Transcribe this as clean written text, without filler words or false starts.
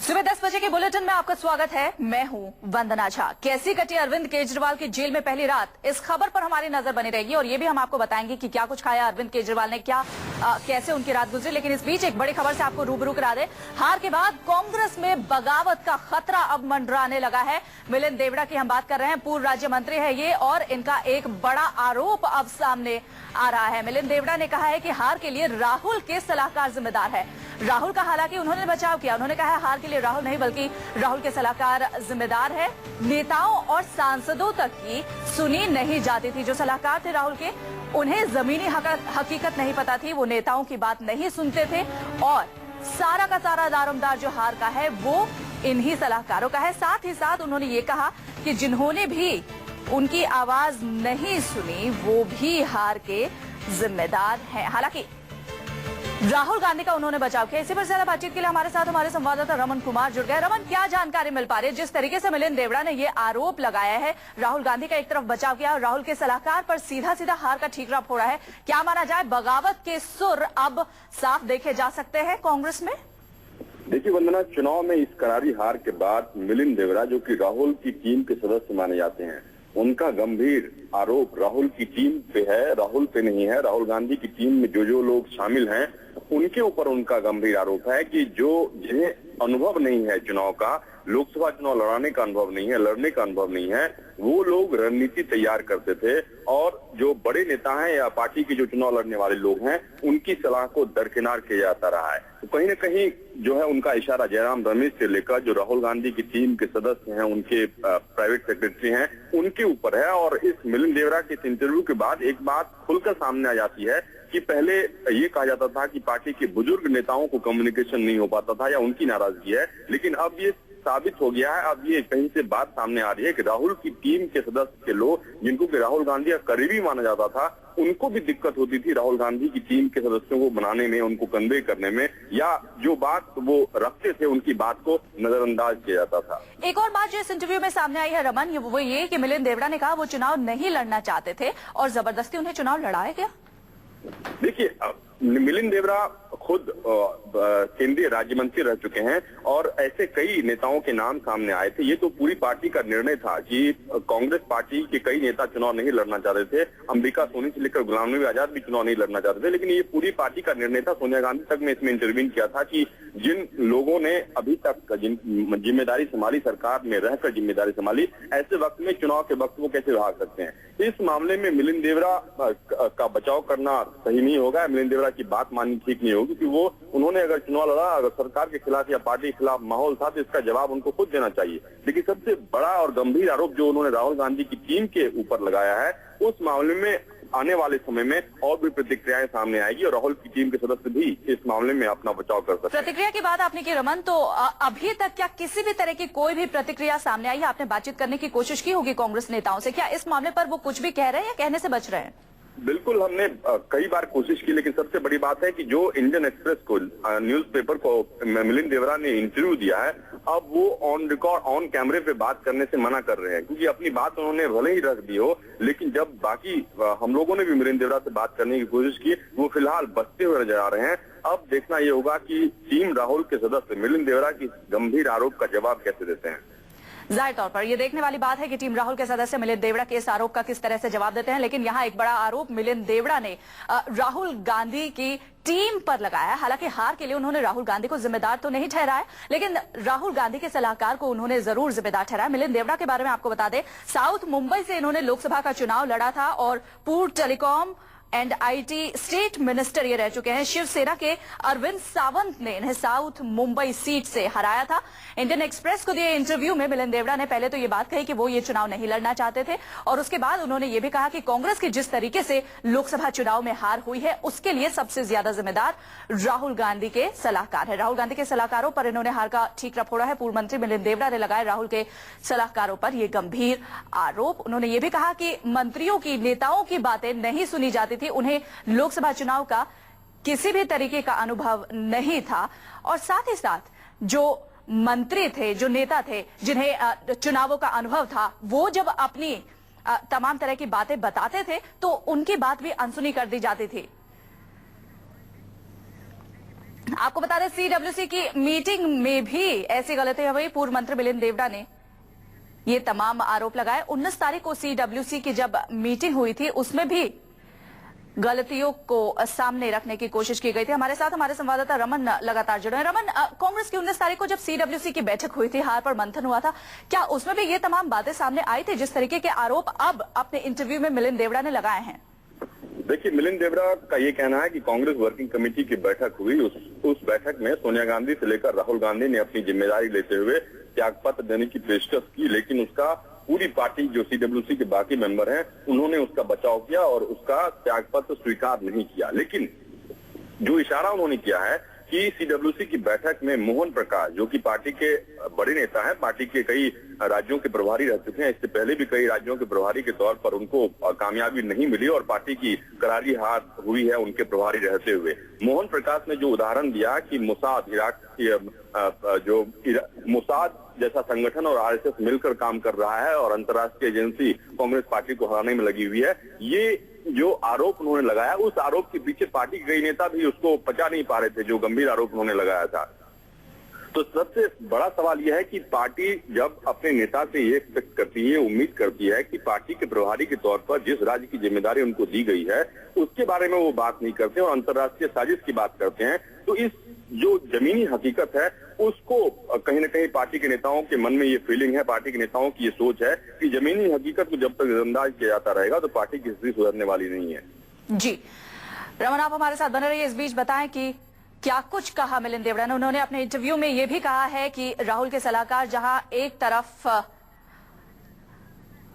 सुबह 10 बजे के बुलेटिन में आपका स्वागत है। मैं हूं वंदना झा। कैसी कटी अरविंद केजरीवाल की जेल में पहली रात, इस खबर पर हमारी नजर बनी रहेगी और ये भी हम आपको बताएंगे कि क्या कुछ खाया अरविंद केजरीवाल ने, कैसे उनकी रात गुजरी। लेकिन इस बीच एक बड़ी खबर से आपको रूबरू करा दे। हार के बाद कांग्रेस में बगावत का खतरा अब मंडराने लगा है। मिलिंद देवड़ा की हम बात कर रहे हैं, पूर्व राज्य मंत्री है ये, और इनका एक बड़ा आरोप अब सामने आ रहा है। मिलिंद देवड़ा ने कहा है कि हार के लिए राहुल के सलाहकार जिम्मेदार है। राहुल का हालांकि उन्होंने बचाव किया, उन्होंने कहा है हार के लिए राहुल नहीं बल्कि राहुल के सलाहकार जिम्मेदार है। नेताओं और सांसदों तक की सुनी नहीं जाती थी। जो सलाहकार थे राहुल के, उन्हें जमीनी हकीकत नहीं पता थी, वो नेताओं की बात नहीं सुनते थे और सारा का सारा दारोमदार जो हार का है वो इन्हीं सलाहकारों का है। साथ ही साथ उन्होंने ये कहा कि जिन्होंने भी उनकी आवाज नहीं सुनी वो भी हार के जिम्मेदार हैं। हालांकि राहुल गांधी का उन्होंने बचाव किया। इसी पर ज्यादा बातचीत के लिए हमारे साथ हमारे संवाददाता रमन कुमार जुड़ गए। रमन, क्या जानकारी मिल पा रही है? जिस तरीके से मिलिंद देवड़ा ने ये आरोप लगाया है, राहुल गांधी का एक तरफ बचाव किया और राहुल के सलाहकार पर सीधा सीधा हार का ठीकरा फोड़ा है, क्या माना जाए बगावत के सुर अब साफ देखे जा सकते हैं कांग्रेस में? देखिए वंदना, चुनाव में इस करारी हार के बाद मिलिंद देवड़ा, जो कि राहुल की टीम के सदस्य माने जाते हैं, उनका गंभीर आरोप राहुल की टीम पे है, राहुल पे नहीं है। राहुल गांधी की टीम में जो लोग शामिल हैं उनके ऊपर उनका गंभीर आरोप है कि जिन्हें अनुभव नहीं है चुनाव का, लोकसभा चुनाव लड़ाने का अनुभव नहीं है, लड़ने का अनुभव नहीं है, वो लोग रणनीति तैयार करते थे और जो बड़े नेता हैं या पार्टी के जो चुनाव लड़ने वाले लोग हैं उनकी सलाह को दरकिनार किया जाता रहा है। तो कहीं न कहीं जो है उनका इशारा जयराम रमेश से लेकर जो राहुल गांधी की टीम के सदस्य हैं, उनके प्राइवेट सेक्रेटरी हैं, उनके ऊपर है। और इस मिलिंद देवड़ा के इंटरव्यू के बाद एक बात खुलकर सामने आ जाती है कि पहले ये कहा जाता था कि पार्टी के बुजुर्ग नेताओं को कम्युनिकेशन नहीं हो पाता था या उनकी नाराजगी है, लेकिन अब ये साबित हो गया है। अब ये कहीं से बात सामने आ रही है कि राहुल की टीम के सदस्य के लोग, जिनको कि राहुल गांधी का करीबी माना जाता था, उनको भी दिक्कत होती थी राहुल गांधी की टीम के सदस्यों को बनाने में, उनको कन्वे करने में, या जो बात वो रखते थे उनकी बात को नजरअंदाज किया जाता था। एक और बात जो इस इंटरव्यू में सामने आई है रमन, वो ये कि मिलिंद देवड़ा ने कहा वो चुनाव नहीं लड़ना चाहते थे और जबरदस्ती उन्हें चुनाव लड़ाया गया। देखिए, मिलिंद देवड़ा खुद केंद्रीय राज्य मंत्री रह चुके हैं और ऐसे कई नेताओं के नाम सामने आए थे। ये तो पूरी पार्टी का निर्णय था कि कांग्रेस पार्टी के कई नेता चुनाव नहीं लड़ना चाहते थे। अंबिका सोनी से लेकर गुलाम नबी आजाद भी चुनाव नहीं लड़ना चाहते थे, लेकिन ये पूरी पार्टी का निर्णय था। सोनिया गांधी तक ने इसमें इंटरवीन किया था कि जिन लोगों ने अभी तक जिम्मेदारी संभाली, सरकार में रहकर जिम्मेदारी संभाली, ऐसे वक्त में चुनाव के वक्त वो कैसे भाग सकते हैं। इस मामले में मिलिंद देवड़ा का बचाव करना सही नहीं होगा। मिलिंद देवड़ा की बात माननी ठीक नहीं होगी क्योंकि उन्होंने अगर चुनाव लड़ा, अगर सरकार के खिलाफ या पार्टी के खिलाफ माहौल था तो इसका जवाब उनको खुद देना चाहिए। लेकिन सबसे बड़ा और गंभीर आरोप जो उन्होंने राहुल गांधी की टीम के ऊपर लगाया है, उस मामले में आने वाले समय में और भी प्रतिक्रियाएं सामने आएगी और राहुल की टीम के सदस्य भी इस मामले में अपना बचाव कर सकते हैं। प्रतिक्रिया की बात आपने की रमन, तो अभी तक क्या किसी भी तरह की कोई भी प्रतिक्रिया सामने आई है? आपने बातचीत करने की कोशिश की होगी कांग्रेस नेताओं से, क्या इस मामले पर वो कुछ भी कह रहे हैं या कहने से बच रहे हैं? बिल्कुल, हमने कई बार कोशिश की, लेकिन सबसे बड़ी बात है कि जो इंडियन एक्सप्रेस को, न्यूज़पेपर को मिलिंद देवड़ा ने इंटरव्यू दिया है, अब वो ऑन रिकॉर्ड, ऑन कैमरे पे बात करने से मना कर रहे हैं क्योंकि अपनी बात उन्होंने भले ही रख दी हो, लेकिन जब बाकी हम लोगों ने भी मिलिंद देवड़ा से बात करने की कोशिश की, वो फिलहाल बचते हुए नजर आ रहे हैं। अब देखना ये होगा कि टीम राहुल के सदस्य मिलिंद देवड़ा की गंभीर आरोप का जवाब कैसे देते हैं। जाहिर तौर पर ये देखने वाली बात है कि टीम राहुल के सदस्य मिलिंद देवड़ा के इस आरोप का किस तरह से जवाब देते हैं। लेकिन यहाँ एक बड़ा आरोप मिलिंद देवड़ा ने राहुल गांधी की टीम पर लगाया है। हालांकि हार के लिए उन्होंने राहुल गांधी को जिम्मेदार तो नहीं ठहराया, लेकिन राहुल गांधी के सलाहकार को उन्होंने जरूर जिम्मेदार ठहराया। मिलिंद देवड़ा के बारे में आपको बता दें, साउथ मुंबई से इन्होंने लोकसभा का चुनाव लड़ा था और पूर्व telecom and IT state minister ये रह चुके हैं। शिवसेना के अरविंद सावंत ने इन्हें साउथ मुंबई सीट से हराया था। इंडियन एक्सप्रेस को दिए इंटरव्यू में मिलिंद देवड़ा ने पहले तो ये बात कही कि वो ये चुनाव नहीं लड़ना चाहते थे और उसके बाद उन्होंने ये भी कहा कि कांग्रेस की जिस तरीके से लोकसभा चुनाव में हार हुई है उसके लिए सबसे ज्यादा जिम्मेदार राहुल गांधी के सलाहकार है। राहुल गांधी के सलाहकारों पर इन्होंने हार का ठीकरा फोड़ा है। पूर्व मंत्री मिलिंद देवड़ा ने लगाए राहुल के सलाहकारों पर यह गंभीर आरोप। उन्होंने ये भी कहा कि मंत्रियों की, नेताओं की बातें नहीं सुनी जाती थी, उन्हें लोकसभा चुनाव का किसी भी तरीके का अनुभव नहीं था और साथ ही साथ जो मंत्री थे, जो नेता थे, जिन्हें चुनावों का अनुभव था, वो जब अपनी तमाम तरह की बातें बताते थे तो उनकी बात भी अनसुनी कर दी जाती थी। आपको बता दें सीडब्ल्यूसी की मीटिंग में भी ऐसी गलतियां हुई। पूर्व मंत्री मिलिंद देवड़ा ने ये तमाम आरोप लगाए। 19 तारीख को सीडब्ल्यूसी की जब मीटिंग हुई थी उसमें भी गलतियों को सामने रखने की कोशिश की गई थी। हमारे साथ हमारे संवाददाता रमन लगातार जुड़े हैं। रमन, कांग्रेस की 19 तारीख को जब सीडब्ल्यूसी की बैठक हुई थी, हार पर मंथन हुआ था, क्या उसमें भी ये तमाम बातें सामने आई थी जिस तरीके के आरोप अब अपने इंटरव्यू में मिलिंद देवड़ा ने लगाए हैं? देखिए, मिलिंद देवड़ा का ये कहना है कि कांग्रेस वर्किंग कमेटी की बैठक हुई, उस बैठक में सोनिया गांधी से लेकर राहुल गांधी ने अपनी जिम्मेदारी लेते हुए त्यागपत्र देने की पेशकश की, लेकिन उसका पूरी पार्टी जो सीडब्ल्यूसी के बाकी मेंबर हैं उन्होंने उसका बचाव किया और उसका त्यागपत्र स्वीकार नहीं किया। लेकिन जो इशारा उन्होंने किया है कि सीडब्ल्यूसी की बैठक में मोहन प्रकाश, जो कि पार्टी के बड़े नेता हैं, पार्टी के कई राज्यों के प्रभारी रह चुके हैं, इससे पहले भी कई राज्यों के प्रभारी के तौर पर उनको कामयाबी नहीं मिली और पार्टी की करारी हार हुई है उनके प्रभारी रहते हुए। मोहन प्रकाश ने जो उदाहरण दिया कि मोसाद जैसा संगठन और आरएसएस मिलकर काम कर रहा है और अंतर्राष्ट्रीय एजेंसी कांग्रेस पार्टी को हराने में लगी हुई है, ये जो आरोप उन्होंने लगाया, उस आरोप के पीछे पार्टी के कई नेता भी उसको पचा नहीं पा रहे थे, जो गंभीर आरोप उन्होंने लगाया था। तो सबसे बड़ा सवाल यह है कि पार्टी जब अपने नेता से ये एक्सपेक्ट करती है, उम्मीद करती है कि पार्टी के प्रभारी के तौर पर जिस राज्य की जिम्मेदारी उनको दी गई है उसके बारे में वो बात नहीं करते और अंतर्राष्ट्रीय साजिश की बात करते हैं, तो इस जो जमीनी हकीकत है उसको कहीं न कहीं पार्टी के नेताओं के मन में ये फीलिंग है, पार्टी के नेताओं की ये सोच है कि जमीनी हकीकत को जब तक नजरअंदाज किया जाता रहेगा तो पार्टी की स्थिति सुधरने वाली नहीं है। जी रमन, आप हमारे साथ बने रहिए। इस बीच बताएं कि क्या कुछ कहा मिलिंद देवड़ा ने। उन्होंने अपने इंटरव्यू में ये भी कहा है कि राहुल के सलाहकार जहां एक तरफ